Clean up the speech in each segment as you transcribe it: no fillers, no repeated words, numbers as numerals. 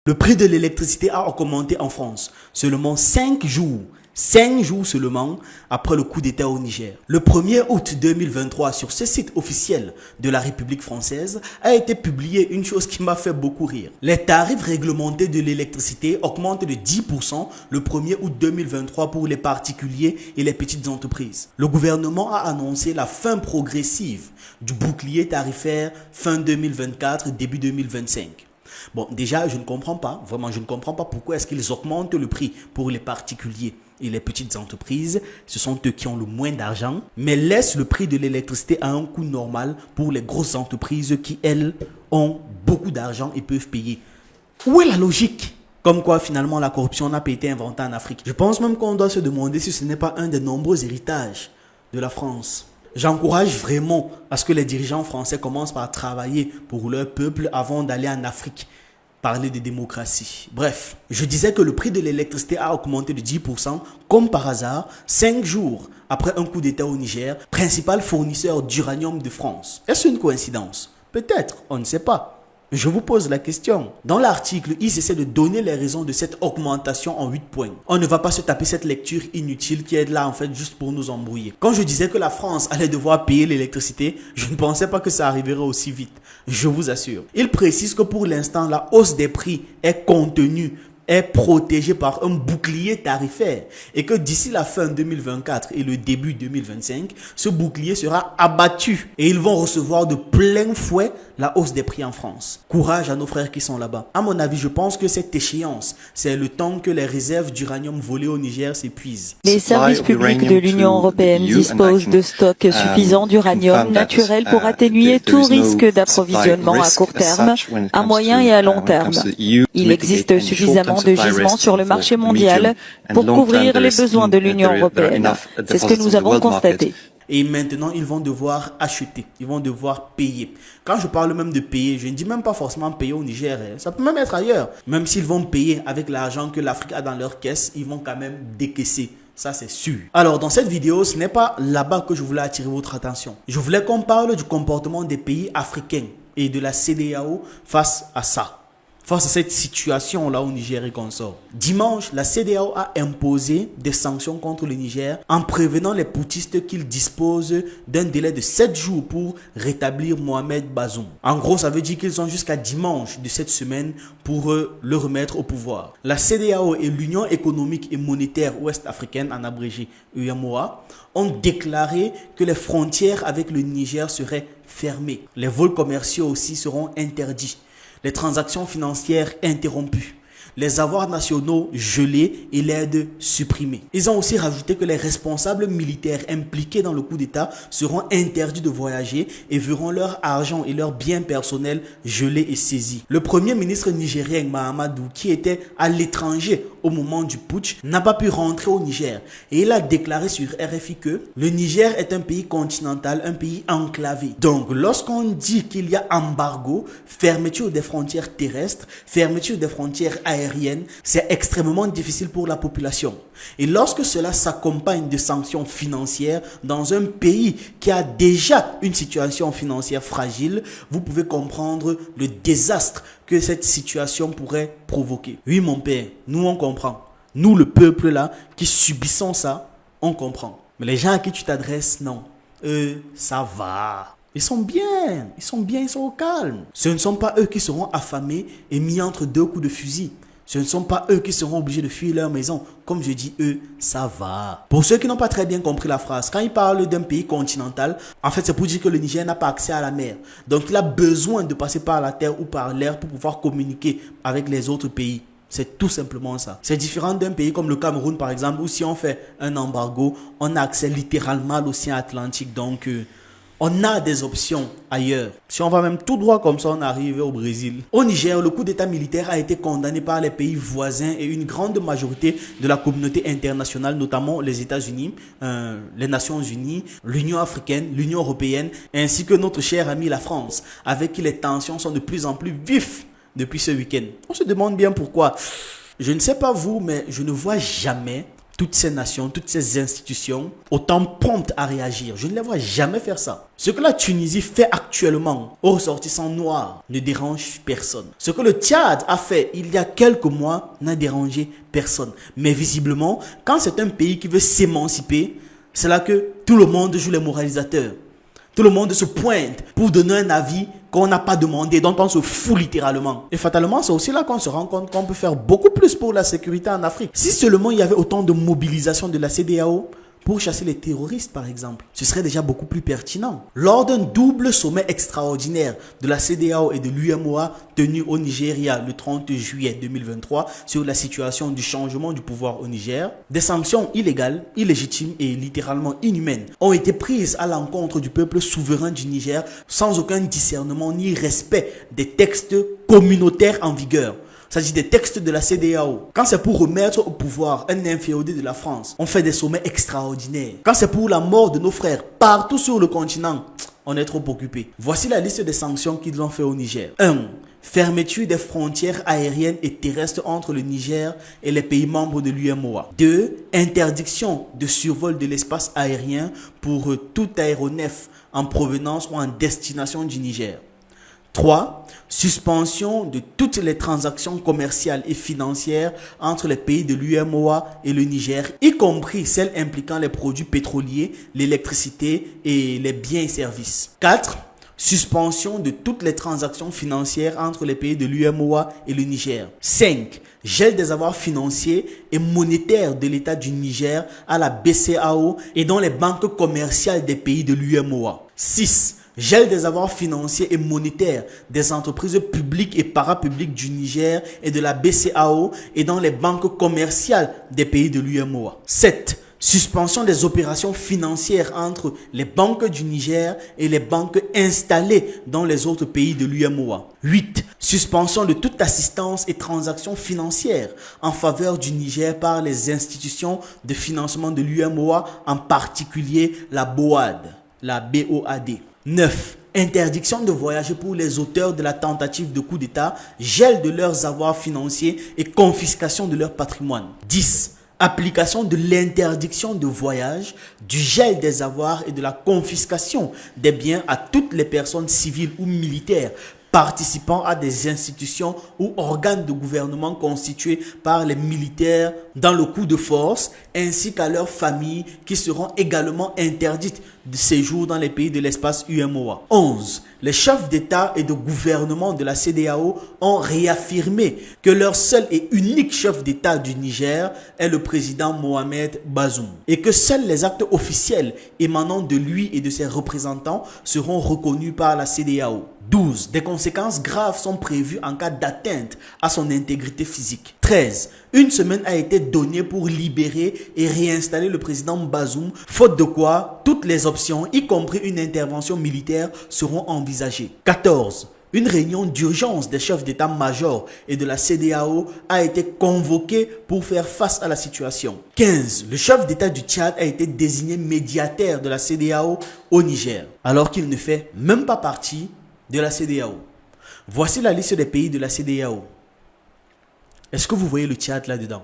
Le prix de l'électricité a augmenté en France seulement 5 jours. 5 jours seulement après le coup d'État au Niger. Le 1er août 2023, sur ce site officiel de la République française, a été publié une chose qui m'a fait beaucoup rire. Les tarifs réglementés de l'électricité augmentent de 10% le 1er août 2023 pour les particuliers et les petites entreprises. Le gouvernement a annoncé la fin progressive du bouclier tarifaire fin 2024, début 2025. Bon, déjà, je ne comprends pas, vraiment, je ne comprends pas pourquoi est-ce qu'ils augmentent le prix pour les particuliers et les petites entreprises. Ce sont eux qui ont le moins d'argent, mais laissent le prix de l'électricité à un coût normal pour les grosses entreprises qui, elles, ont beaucoup d'argent et peuvent payer. Où est la logique? Comme quoi, finalement, la corruption n'a pas été inventée en Afrique. Je pense même qu'on doit se demander si ce n'est pas un des nombreux héritages de la France. J'encourage vraiment à ce que les dirigeants français commencent par travailler pour leur peuple avant d'aller en Afrique parler de démocratie. Bref, je disais que le prix de l'électricité a augmenté de 10%, comme par hasard, 5 jours après un coup d'État au Niger, principal fournisseur d'uranium de France. Est-ce une coïncidence? Peut-être, on ne sait pas. Je vous pose la question. Dans l'article, ils essaient de donner les raisons de cette augmentation en 8 points. On ne va pas se taper cette lecture inutile qui est là en fait juste pour nous embrouiller. Quand je disais que la France allait devoir payer l'électricité, je ne pensais pas que ça arriverait aussi vite. Je vous assure. Il précise que pour l'instant, la hausse des prix est contenue, est protégé par un bouclier tarifaire et que d'ici la fin 2024 et le début 2025, ce bouclier sera abattu et ils vont recevoir de plein fouet la hausse des prix en France. Courage à nos frères qui sont là-bas. À mon avis, je pense que cette échéance, c'est le temps que les réserves d'uranium volées au Niger s'épuisent. Les services publics de l'Union européenne disposent de stocks suffisants d'uranium naturel pour atténuer tout risque d'approvisionnement à court terme, à moyen et à long terme. Il existe suffisamment de gisements sur le marché mondial pour couvrir les besoins de l'Union européenne. C'est ce que nous avons constaté. Et maintenant, ils vont devoir acheter, ils vont devoir payer. Quand je parle même de payer, je ne dis même pas forcément payer au Niger, ça peut même être ailleurs. Même s'ils vont payer avec l'argent que l'Afrique a dans leur caisse, ils vont quand même décaisser. Ça, c'est sûr. Alors, dans cette vidéo, ce n'est pas là-bas que je voulais attirer votre attention. Je voulais qu'on parle du comportement des pays africains et de la CEDEAO face à ça. Face à cette situation-là au Niger et consort. Dimanche, la CEDEAO a imposé des sanctions contre le Niger en prévenant les putschistes qu'ils disposent d'un délai de 7 jours pour rétablir Mohamed Bazoum. En gros, ça veut dire qu'ils ont jusqu'à dimanche de cette semaine pour le remettre au pouvoir. La CEDEAO et l'Union économique et monétaire ouest-africaine, en abrégé UEMOA, ont déclaré que les frontières avec le Niger seraient fermées. Les vols commerciaux aussi seront interdits. Les transactions financières interrompues, les avoirs nationaux gelés et l'aide supprimée. Ils ont aussi rajouté que les responsables militaires impliqués dans le coup d'État seront interdits de voyager et verront leur argent et leurs biens personnels gelés et saisis. Le premier ministre nigérien Mahamadou, qui était à l'étranger au moment du putsch, n'a pas pu rentrer au Niger et il a déclaré sur RFI que le Niger est un pays continental, un pays enclavé. Donc lorsqu'on dit qu'il y a embargo, fermeture des frontières terrestres, fermeture des frontières aériennes, c'est extrêmement difficile pour la population. Et lorsque cela s'accompagne de sanctions financières dans un pays qui a déjà une situation financière fragile, vous pouvez comprendre le désastre que cette situation pourrait provoquer. Oui, mon père, nous on comprend. Nous, le peuple là, qui subissons ça, on comprend. Mais les gens à qui tu t'adresses, non. Eux, ça va. Ils sont bien, ils sont au calme. Ce ne sont pas eux qui seront affamés et mis entre deux coups de fusil. Ce ne sont pas eux qui seront obligés de fuir leur maison. Comme je dis eux, ça va. Pour ceux qui n'ont pas très bien compris la phrase, quand ils parlent d'un pays continental, en fait c'est pour dire que le Niger n'a pas accès à la mer. Donc il a besoin de passer par la terre ou par l'air pour pouvoir communiquer avec les autres pays. C'est tout simplement ça. C'est différent d'un pays comme le Cameroun par exemple, où si on fait un embargo, on a accès littéralement à l'océan Atlantique. Donc on a des options ailleurs. Si on va même tout droit comme ça, on arrive au Brésil. Au Niger, le coup d'État militaire a été condamné par les pays voisins et une grande majorité de la communauté internationale, notamment les États-Unis, les Nations Unies, l'Union africaine, l'Union européenne, ainsi que notre cher ami la France, avec qui les tensions sont de plus en plus vives depuis ce week-end. On se demande bien pourquoi. Je ne sais pas vous, mais je ne vois jamais toutes ces nations, toutes ces institutions autant promptes à réagir. Je ne les vois jamais faire ça. Ce que la Tunisie fait actuellement aux ressortissants noirs ne dérange personne. Ce que le Tchad a fait il y a quelques mois n'a dérangé personne. Mais visiblement, quand c'est un pays qui veut s'émanciper, c'est là que tout le monde joue les moralisateurs. Tout le monde se pointe pour donner un avis qu'on n'a pas demandé, dont on se fout littéralement. Et fatalement, c'est aussi là qu'on se rend compte qu'on peut faire beaucoup plus pour la sécurité en Afrique. Si seulement il y avait autant de mobilisation de la CEDEAO pour chasser les terroristes, par exemple, ce serait déjà beaucoup plus pertinent. Lors d'un double sommet extraordinaire de la CEDEAO et de l'UMOA tenu au Nigeria le 30 juillet 2023 sur la situation du changement du pouvoir au Niger, des sanctions illégales, illégitimes et littéralement inhumaines ont été prises à l'encontre du peuple souverain du Niger sans aucun discernement ni respect des textes communautaires en vigueur. Il s'agit des textes de la CEDEAO. Quand c'est pour remettre au pouvoir un inféodé de la France, on fait des sommets extraordinaires. Quand c'est pour la mort de nos frères partout sur le continent, on est trop occupé. Voici la liste des sanctions qu'ils ont fait au Niger. 1. Fermeture des frontières aériennes et terrestres entre le Niger et les pays membres de l'UMOA. 2. Interdiction de survol de l'espace aérien pour tout aéronef en provenance ou en destination du Niger. 3. Suspension de toutes les transactions commerciales et financières entre les pays de l'UMOA et le Niger, y compris celles impliquant les produits pétroliers, l'électricité et les biens et services. 4. Suspension de toutes les transactions financières entre les pays de l'UMOA et le Niger. 5. Gel des avoirs financiers et monétaires de l'État du Niger à la BCEAO et dans les banques commerciales des pays de l'UMOA. 6. Gel des avoirs financiers et monétaires des entreprises publiques et parapubliques du Niger et de la BCEAO et dans les banques commerciales des pays de l'UMOA. 7. Suspension des opérations financières entre les banques du Niger et les banques installées dans les autres pays de l'UMOA. 8. Suspension de toute assistance et transactions financières en faveur du Niger par les institutions de financement de l'UMOA, en particulier la BOAD. 9. Interdiction de voyager pour les auteurs de la tentative de coup d'État, gel de leurs avoirs financiers et confiscation de leur patrimoine. 10. Application de l'interdiction de voyage, du gel des avoirs et de la confiscation des biens à toutes les personnes civiles ou militaires participant à des institutions ou organes de gouvernement constitués par les militaires dans le coup de force, ainsi qu'à leurs familles qui seront également interdites de séjour dans les pays de l'espace UMOA. 11. Les chefs d'État et de gouvernement de la CEDEAO ont réaffirmé que leur seul et unique chef d'État du Niger est le président Mohamed Bazoum et que seuls les actes officiels émanant de lui et de ses représentants seront reconnus par la CEDEAO. 12. Des conséquences graves sont prévues en cas d'atteinte à son intégrité physique. 13. Une semaine a été donnée pour libérer et réinstaller le président Bazoum, faute de quoi toutes les options, y compris une intervention militaire, seront envisagées. 14. Une réunion d'urgence des chefs d'état-major et de la CEDEAO a été convoquée pour faire face à la situation. 15. Le chef d'État du Tchad a été désigné médiateur de la CEDEAO au Niger, alors qu'il ne fait même pas partie de la CEDEAO. Voici la liste des pays de la CEDEAO. Est-ce que vous voyez le Tchad là-dedans?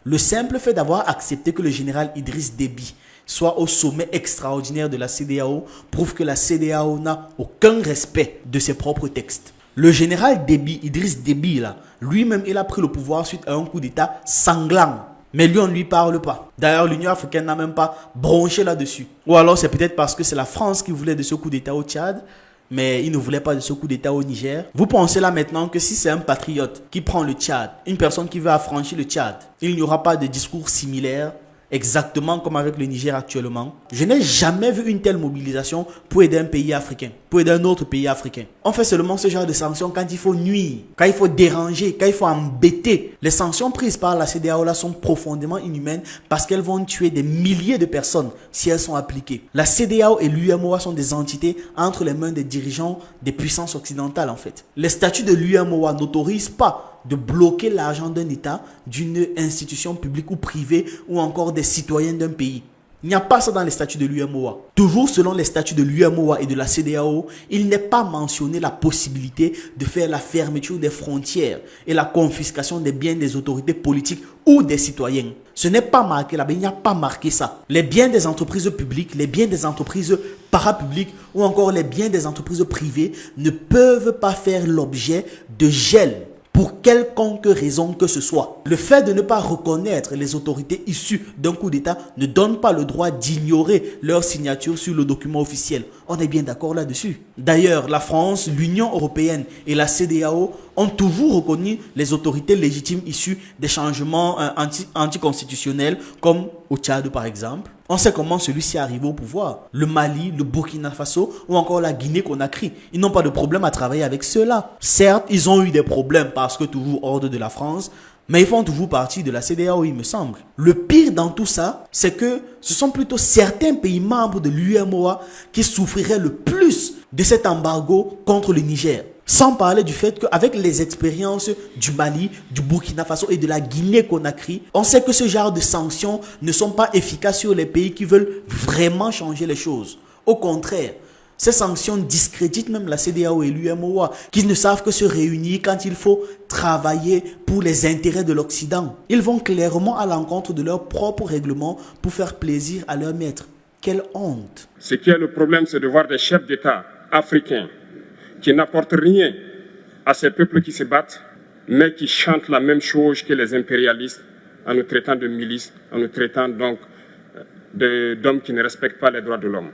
Le simple fait d'avoir accepté que le général Idriss Déby soit au sommet extraordinaire de la CEDEAO prouve que la CEDEAO n'a aucun respect de ses propres textes. Le général Déby, Idriss Déby, là, lui-même, il a pris le pouvoir suite à un coup d'État sanglant. Mais lui, on ne lui parle pas. D'ailleurs, l'Union africaine n'a même pas bronché là-dessus. Ou alors, c'est peut-être parce que c'est la France qui voulait de ce coup d'État au Tchad, mais il ne voulait pas de ce coup d'État au Niger. Vous pensez là maintenant que si c'est un patriote qui prend le Tchad, une personne qui veut affranchir le Tchad, il n'y aura pas de discours similaire, exactement comme avec le Niger actuellement. Je n'ai jamais vu une telle mobilisation pour aider un pays africain, pour aider un autre pays africain. On fait seulement ce genre de sanctions quand il faut nuire, quand il faut déranger, quand il faut embêter. Les sanctions prises par la CEDEAO là sont profondément inhumaines parce qu'elles vont tuer des milliers de personnes si elles sont appliquées. La CEDEAO et l'UMOA sont des entités entre les mains des dirigeants des puissances occidentales en fait. Les statuts de l'UMOA n'autorisent pas de bloquer l'argent d'un État, d'une institution publique ou privée ou encore des citoyens d'un pays. Il n'y a pas ça dans les statuts de l'UMOA. Toujours selon les statuts de l'UMOA et de la CEDEAO, il n'est pas mentionné la possibilité de faire la fermeture des frontières et la confiscation des biens des autorités politiques ou des citoyens. Ce n'est pas marqué là-bas, il n'y a pas marqué ça. Les biens des entreprises publiques, les biens des entreprises parapubliques ou encore les biens des entreprises privées ne peuvent pas faire l'objet de gel pour quelconque raison que ce soit. Le fait de ne pas reconnaître les autorités issues d'un coup d'État ne donne pas le droit d'ignorer leur signature sur le document officiel. On est bien d'accord là-dessus. D'ailleurs, la France, l'Union européenne et la CEDEAO ont toujours reconnu les autorités légitimes issues des changements anticonstitutionnels, comme au Tchad par exemple. On sait comment celui-ci est arrivé au pouvoir. Le Mali, le Burkina Faso ou encore la Guinée-Conakry. Ils n'ont pas de problème à travailler avec ceux-là. Certes, ils ont eu des problèmes parce que toujours hors de la France, mais ils font toujours partie de la CEDEAO, il me semble. Le pire dans tout ça, c'est que ce sont plutôt certains pays membres de l'UMOA qui souffriraient le plus de cet embargo contre le Niger. Sans parler du fait qu'avec les expériences du Mali, du Burkina Faso et de la Guinée-Conakry, on sait que ce genre de sanctions ne sont pas efficaces sur les pays qui veulent vraiment changer les choses. Au contraire, ces sanctions discréditent même la CEDEAO et l'UMOA, qui ne savent que se réunir quand il faut travailler pour les intérêts de l'Occident. Ils vont clairement à l'encontre de leurs propres règlements pour faire plaisir à leur maître. Quelle honte! Ce qui est le problème, c'est de voir des chefs d'État africains qui n'apportent rien à ces peuples qui se battent, mais qui chantent la même chose que les impérialistes en nous traitant de milices, en nous traitant donc d'hommes qui ne respectent pas les droits de l'homme.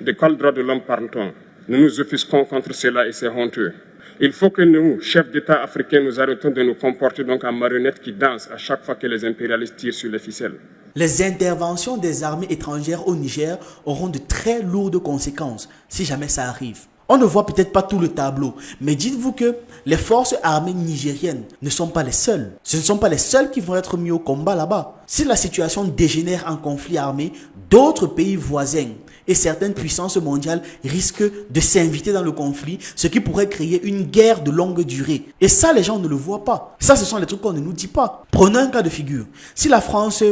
De quels droits de l'homme parle-t-on? Nous nous offusquons contre cela et c'est honteux. Il faut que nous, chefs d'État africains, nous arrêtons de nous comporter donc en marionnettes qui dansent à chaque fois que les impérialistes tirent sur les ficelles. Les interventions des armées étrangères au Niger auront de très lourdes conséquences si jamais ça arrive. On ne voit peut-être pas tout le tableau, mais dites-vous que les forces armées nigériennes ne sont pas les seules. Ce ne sont pas les seuls qui vont être mis au combat là-bas. Si la situation dégénère en conflit armé, d'autres pays voisins et certaines puissances mondiales risquent de s'inviter dans le conflit, ce qui pourrait créer une guerre de longue durée. Et ça, les gens ne le voient pas. Ça, ce sont les trucs qu'on ne nous dit pas. Prenons un cas de figure. Si la France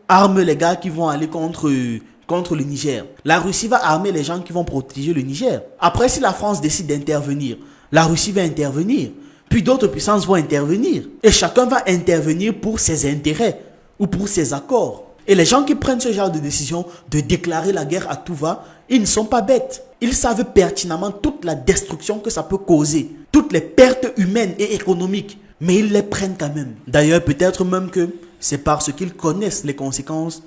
arme les gars qui vont aller contre le Niger, la Russie va armer les gens qui vont protéger le Niger. Après, si la France décide d'intervenir, la Russie va intervenir. Puis d'autres puissances vont intervenir. Et chacun va intervenir pour ses intérêts ou pour ses accords. Et les gens qui prennent ce genre de décision de déclarer la guerre à tout va, ils ne sont pas bêtes. Ils savent pertinemment toute la destruction que ça peut causer, toutes les pertes humaines et économiques. Mais ils les prennent quand même. D'ailleurs, peut-être même que c'est parce qu'ils connaissent les conséquences